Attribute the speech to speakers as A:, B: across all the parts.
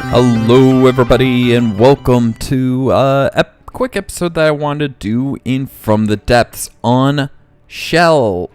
A: Hello everybody and welcome to a quick episode that I wanted to do in From the Depths on shell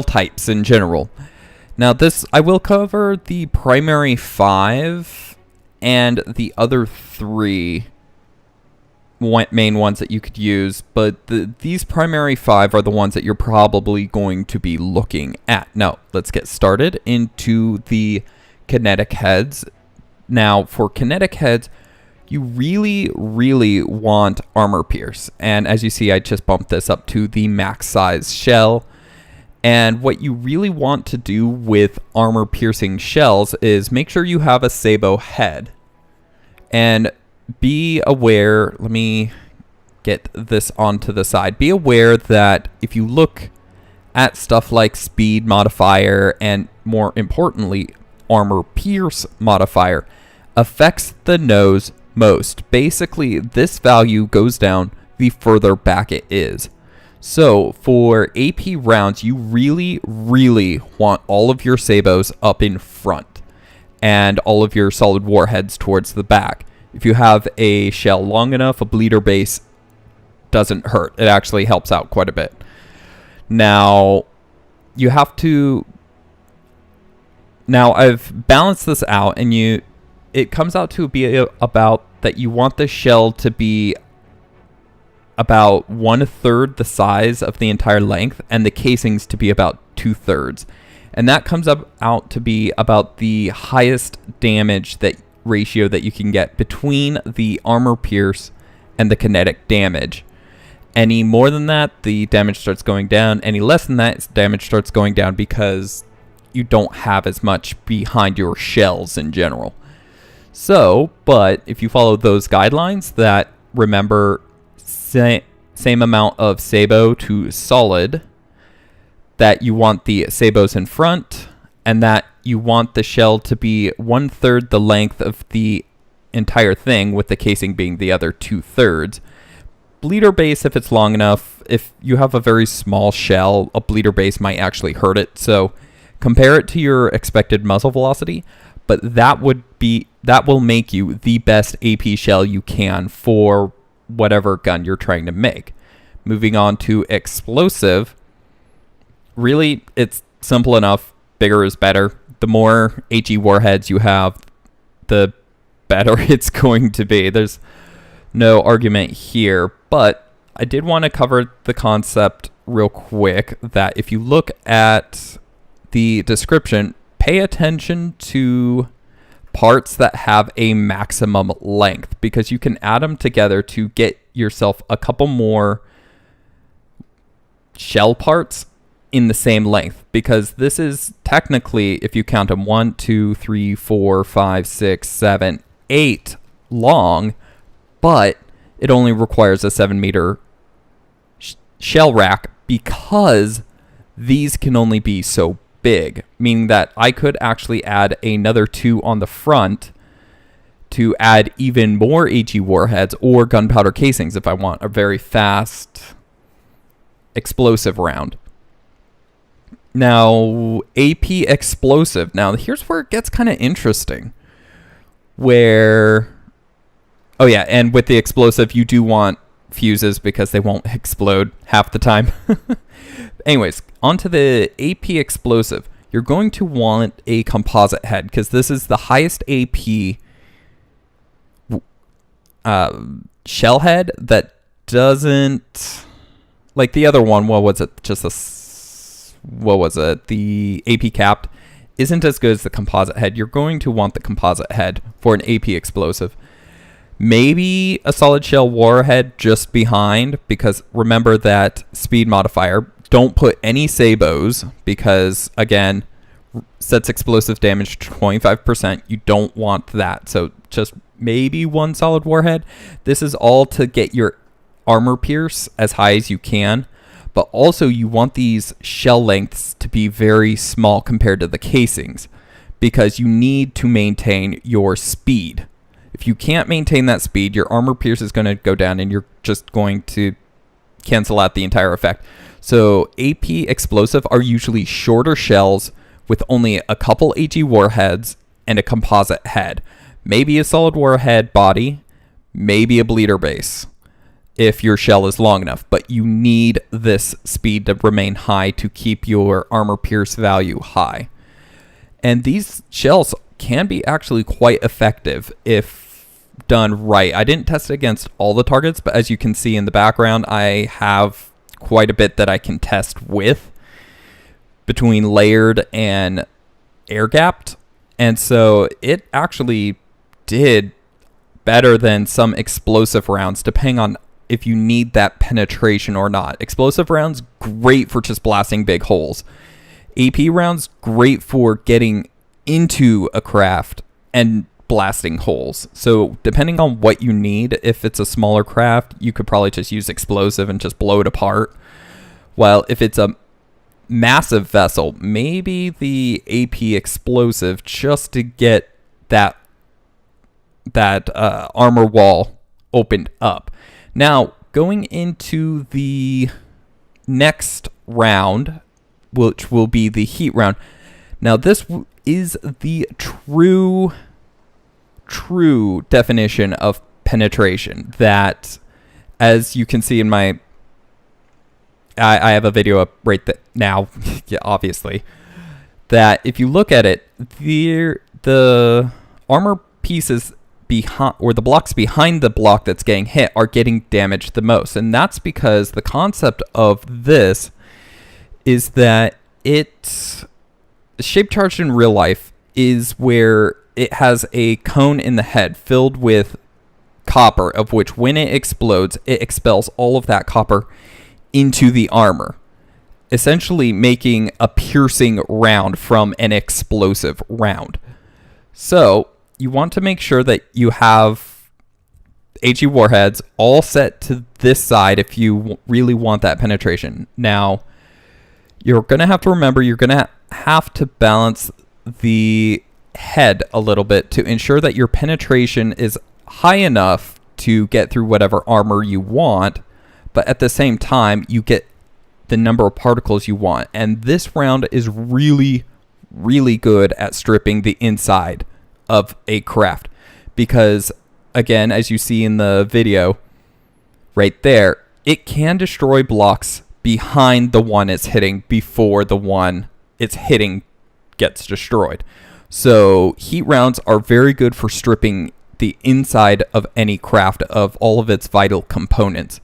A: types in general. Now I will cover the primary 5 and the other 3 main ones that you could use, but these primary 5 are the ones that you're probably going to be looking at. Now, let's get started into the kinetic heads. Now, for kinetic heads, you really want armor pierce. And as you see, I just bumped this up to the max size shell. And what you really want to do with armor piercing shells is make sure you have a sabot head. And be aware, let me get this onto the side. Be aware that if you look at stuff like speed modifier and more importantly, armor pierce modifier affects the nose most. Basically, this value goes down the further back it is. So for AP rounds, you really want all of your sabots up in front and all of your solid warheads towards the back. If you have a shell long enough, a bleeder base doesn't hurt. It actually helps out quite a bit. Now, you have to... Now, I've balanced this out, and it comes out to be about that you want the shell to be about 1/3 the size of the entire length, and the casings to be about 2/3. And that comes out to be about the highest damage ratio that you can get between the armor pierce and the kinetic damage. Any more than that, the damage starts going down. Any less than that, damage starts going down because you don't have as much behind your shells in general. So, but if you follow those guidelines that remember same amount of sabot to solid, that you want the sabots in front, and that you want the shell to be 1/3 the length of the entire thing, with the casing being the other 2/3. Bleeder base, if it's long enough. If you have a very small shell, a bleeder base might actually hurt it. So compare it to your expected muzzle velocity, but that will make you the best AP shell you can for whatever gun you're trying to make. Moving on to explosive, really it's simple enough. Bigger is better. The more HE warheads you have, the better it's going to be. There's no argument here, but I did want to cover the concept real quick that if you look at the description, pay attention to parts that have a maximum length, because you can add them together to get yourself a couple more shell parts in the same length, because this is technically, if you count them, 1, 2, 3, 4, 5, 6, 7, 8 long, but it only requires a 7-meter shell rack because these can only be so big, meaning that I could actually add another 2 on the front to add even more HE warheads or gunpowder casings if I want a very fast explosive round. Now, AP explosive. Now, here's where it gets kind of interesting. Oh yeah, and with the explosive, you do want fuses because they won't explode half the time. Anyways, onto the AP explosive. You're going to want a composite head because this is the highest AP shell head that doesn't... Like the other one, what was it? The AP capped isn't as good as the composite head. You're going to want the composite head for an AP explosive. Maybe a solid shell warhead just behind, because remember that speed modifier. Don't put any sabots because, again, sets explosive damage to 25%. You don't want that. So just maybe one solid warhead. This is all to get your armor pierce as high as you can. But also you want these shell lengths to be very small compared to the casings, because you need to maintain your speed. If you can't maintain that speed, your armor pierce is going to go down and you're just going to cancel out the entire effect. So AP explosive are usually shorter shells with only a couple HE warheads and a composite head. Maybe a solid warhead body, maybe a bleeder base if your shell is long enough, but you need this speed to remain high to keep your armor pierce value high. And these shells can be actually quite effective if done right. I didn't test it against all the targets, but as you can see in the background, I have quite a bit that I can test with between layered and air gapped. And so it actually did better than some explosive rounds, depending on if you need that penetration or not. Explosive rounds, great for just blasting big holes. AP rounds, great for getting into a craft and blasting holes. So depending on what you need, if it's a smaller craft, you could probably just use explosive and just blow it apart. While if it's a massive vessel, maybe the AP explosive just to get that armor wall opened up. Now, going into the next round, which will be the heat round. Now, this is the true definition of penetration. That, as you can see in my, I have a video up right now, yeah, obviously, that if you look at it, the armor pieces behind, or the blocks behind the block that's getting hit, are getting damaged the most. And that's because the concept of this is that it's shape charged in real life is where it has a cone in the head filled with copper, of which when it explodes, it expels all of that copper into the armor, essentially making a piercing round from an explosive round. So you want to make sure that you have HE warheads all set to this side if you really want that penetration. Now, you're going to have to remember, you're going to have to balance the head a little bit to ensure that your penetration is high enough to get through whatever armor you want, but at the same time, you get the number of particles you want. And this round is really, really good at stripping the inside of a craft, because again, as you see in the video right there, it can destroy blocks behind the one it's hitting before the one it's hitting gets destroyed. So heat rounds are very good for stripping the inside of any craft of all of its vital components.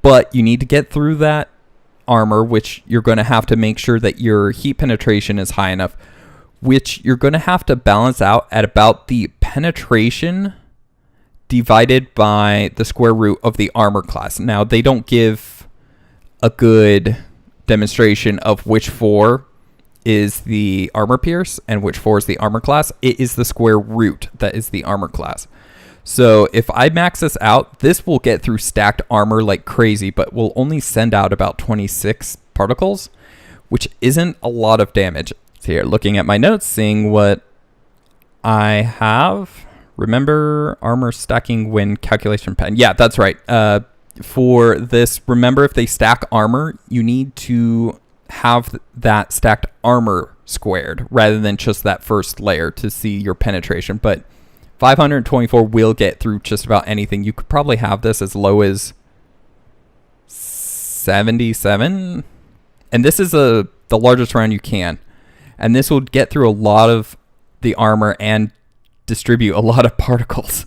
A: But you need to get through that armor, which you're going to have to make sure that your heat penetration is high enough, which you're going to have to balance out at about the penetration divided by the square root of the armor class. Now, they don't give a good demonstration of which 4 is the armor pierce and which 4 is the armor class. It is the square root that is the armor class. So if I max this out, this will get through stacked armor like crazy, but will only send out about 26 particles, which isn't a lot of damage. So here, looking at my notes, seeing what I have. Remember armor stacking when calculation pen. Yeah, that's right. For this, remember if they stack armor, you need to have that stacked armor squared rather than just that first layer to see your penetration. But 524 will get through just about anything. You could probably have this as low as 77. And this is the largest round you can. And this will get through a lot of the armor and distribute a lot of particles.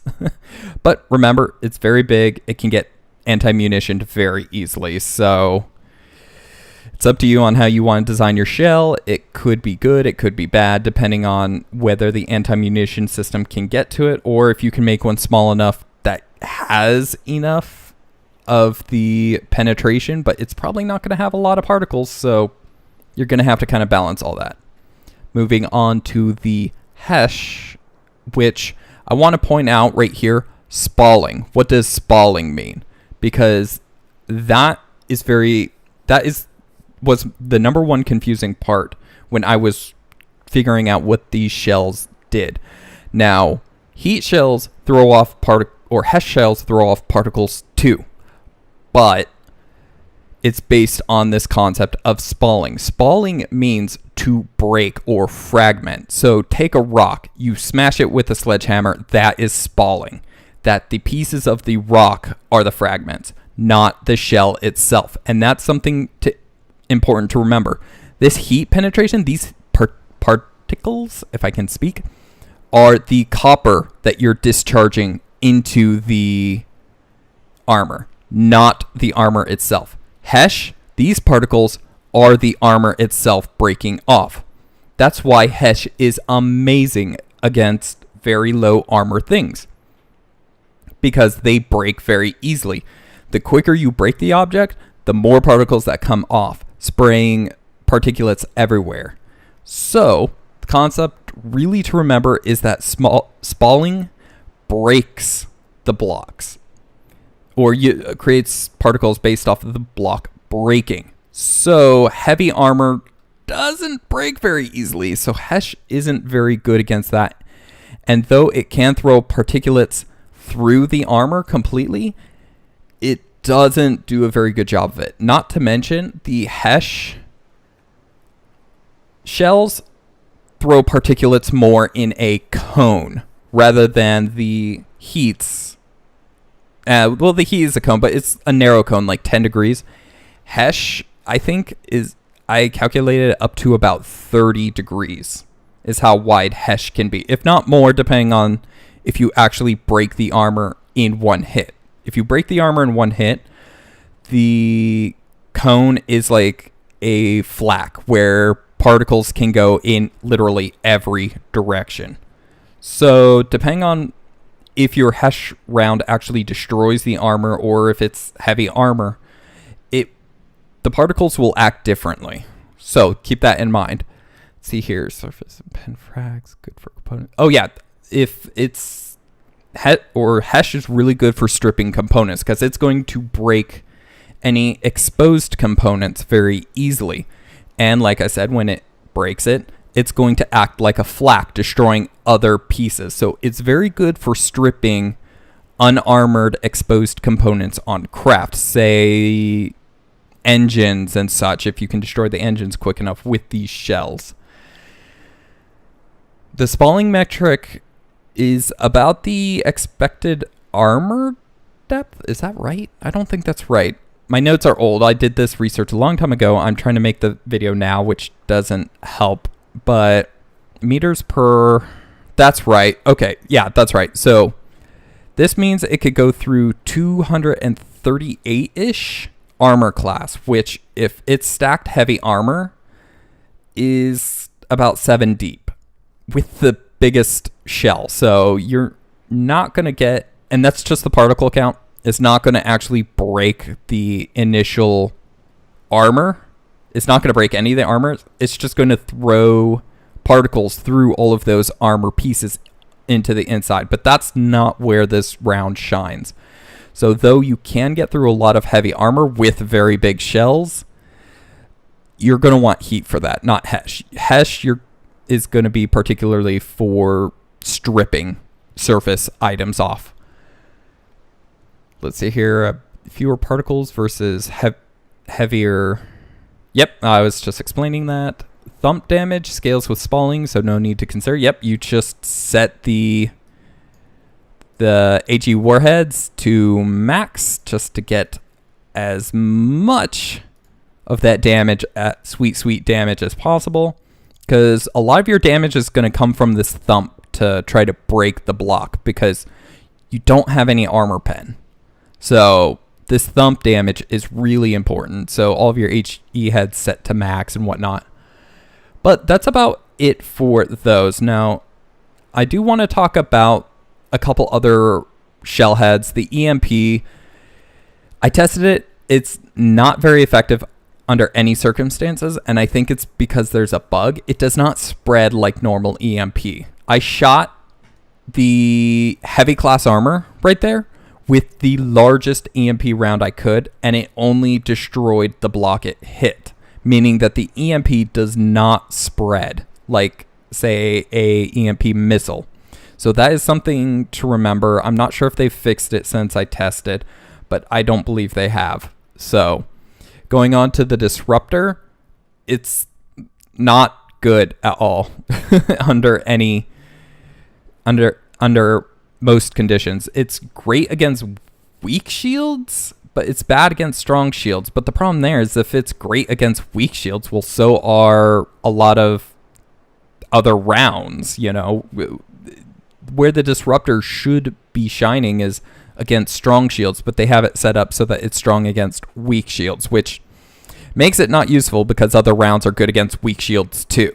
A: But remember, it's very big. It can get anti-munitioned very easily. So it's up to you on how you want to design your shell. It could be good, it could be bad, depending on whether the anti-munition system can get to it, or if you can make one small enough that has enough of the penetration, but it's probably not going to have a lot of particles, so you're going to have to kind of balance all that. Moving on to the Hesh, which I want to point out right here, spalling. What does spalling mean? Because that was the number one confusing part when I was figuring out what these shells did. Now, heat shells throw off or Hesh shells throw off particles too, but it's based on this concept of spalling. Spalling means to break or fragment. So take a rock, you smash it with a sledgehammer, that is spalling. That the pieces of the rock are the fragments, not the shell itself. And that's something important to remember. This heat penetration, these particles, if I can speak, are the copper that you're discharging into the armor, not the armor itself. Hesh, these particles are the armor itself breaking off. That's why Hesh is amazing against very low armor things, because they break very easily. The quicker you break the object, the more particles that come off, spraying particulates everywhere. So the concept really to remember is that spalling breaks the blocks, or creates particles based off of the block breaking. So heavy armor doesn't break very easily, so Hesh isn't very good against that. And though it can throw particulates through the armor completely, it doesn't do a very good job of it. Not to mention, the Hesh shells throw particulates more in a cone rather than the heats. Well, the heat is a cone, but it's a narrow cone, like 10 degrees. Hesh, I think, I calculated it up to about 30 degrees is how wide Hesh can be. If not more, depending on if you actually break the armor in one hit. If you break the armor in one hit, the cone is like a flak where particles can go in literally every direction. So depending on if your Hesh round actually destroys the armor or if it's heavy armor, the particles will act differently. So keep that in mind. Let's see here, surface and pen frags, good for components. Oh yeah, if it's Hesh is really good for stripping components because it's going to break any exposed components very easily. And like I said, when it breaks it, it's going to act like a flak, destroying other pieces. So it's very good for stripping unarmored exposed components on craft, say engines and such, if you can destroy the engines quick enough with these shells. The spalling metric is about the expected armor depth. Is that right? I don't think that's right. My notes are old. I did this research a long time ago. I'm trying to make the video now, which doesn't help. But meters per... That's right. Okay, yeah, that's right. So this means it could go through 238-ish armor class, which if it's stacked heavy armor is about 7 deep with the biggest shell. So you're not going to get, and that's just the particle count, it's not going to actually break the initial armor. It's not going to break any of the armor. It's just going to throw particles through all of those armor pieces into the inside. But that's not where this round shines. So though you can get through a lot of heavy armor with very big shells, you're going to want heat for that, not Hesh. Hesh is going to be particularly for stripping surface items off. Let's see here, fewer particles versus heavier. Yep, I was just explaining that. Thump damage scales with spalling, so no need to consider. Yep, you just set the HE warheads to max just to get as much of that damage at sweet damage as possible, because a lot of your damage is going to come from this thump to try to break the block because you don't have any armor pen. So this thump damage is really important. So all of your HE heads set to max and whatnot. But that's about it for those. Now, I do want to talk about a couple other shell heads. The EMP, I tested it. It's not very effective under any circumstances, and I think it's because there's a bug. It does not spread like normal EMP. I shot the heavy class armor right there with the largest EMP round I could, and it only destroyed the block it hit, meaning that the EMP does not spread like, say, a EMP missile. So that is something to remember. I'm not sure if they've fixed it since I tested, but I don't believe they have. So Going on to the Disruptor, it's not good at all under most conditions. It's great against weak shields, but it's bad against strong shields. But the problem there is if it's great against weak shields, well, so are a lot of other rounds, you know. Where the Disruptor should be shining is against strong shields, but they have it set up so that it's strong against weak shields, which makes it not useful because other rounds are good against weak shields too.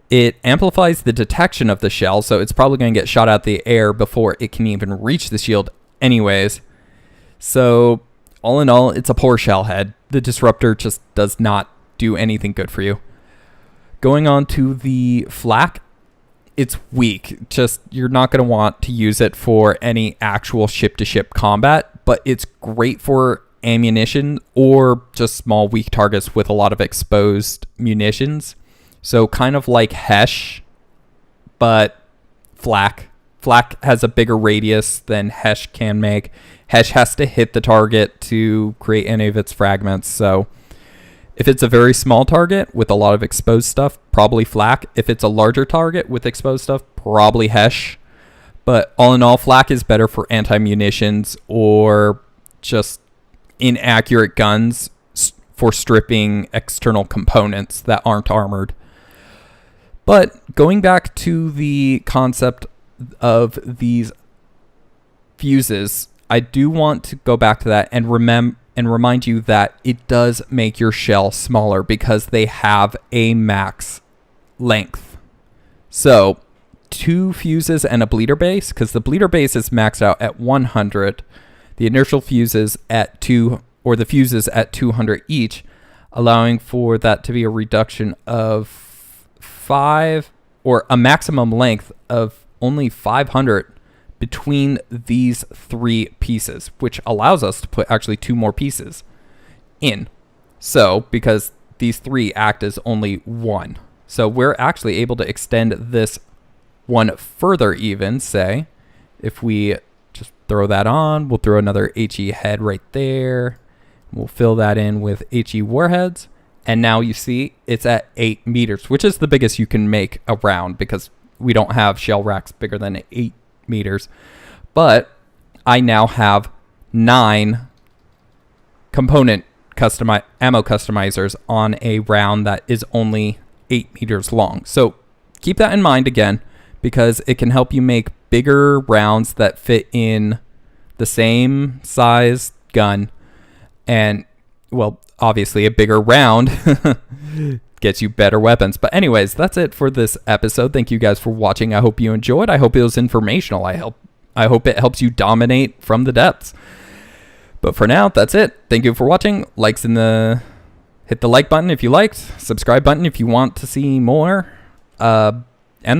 A: It amplifies the detection of the shell, so it's probably going to get shot out the air before it can even reach the shield anyways. So all in all, it's a poor Shellhead. The Disruptor just does not do anything good for you. Going on to the Flak, it's weak. Just, you're not going to want to use it for any actual ship-to-ship combat, but it's great for ammunition or just small weak targets with a lot of exposed munitions. So kind of like Hesh, but Flak. Flak has a bigger radius than Hesh can make. Hesh has to hit the target to create any of its fragments. So if it's a very small target with a lot of exposed stuff, probably Flak. If it's a larger target with exposed stuff, probably Hesh. But all in all, Flak is better for anti-munitions or just inaccurate guns for stripping external components that aren't armored. But going back to the concept of these fuses, I do want to go back to that and remind you that it does make your shell smaller because they have a max length. So 2 fuses and a bleeder base, because the bleeder base is maxed out at 100. The inertial fuses at 2, or the fuses at 200 each, allowing for that to be a reduction of 5, or a maximum length of only 500 between these 3 pieces, which allows us to put actually 2 more pieces in. So, because these 3 act as only 1. So we're actually able to extend this one further even, say, if we just throw that on, we'll throw another HE head right there. We'll fill that in with HE warheads. And now you see it's at 8 meters, which is the biggest you can make a round because we don't have shell racks bigger than 8 meters. But I now have 9 component ammo customizers on a round that is only 8 meters long. So keep that in mind again, because it can help you make bigger rounds that fit in the same size gun. And, well, obviously a bigger round gets you better weapons. But anyways, that's it for this episode. Thank you guys for watching. I hope you enjoyed. I hope it was informational. I hope it helps you dominate from the depths. But for now, that's it. Thank you for watching. Hit the like button if you liked. Subscribe button if you want to see more. And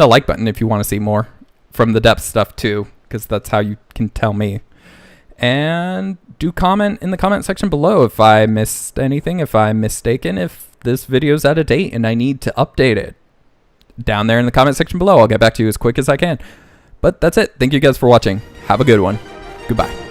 A: the like button if you want to see more from the depth stuff too, because that's how you can tell me. And do comment in the comment section below if I missed anything, if I'm mistaken, if this video's out of date and I need to update it. Down there in the comment section below. I'll get back to you as quick as I can. But that's it. Thank you guys for watching. Have a good one. Goodbye.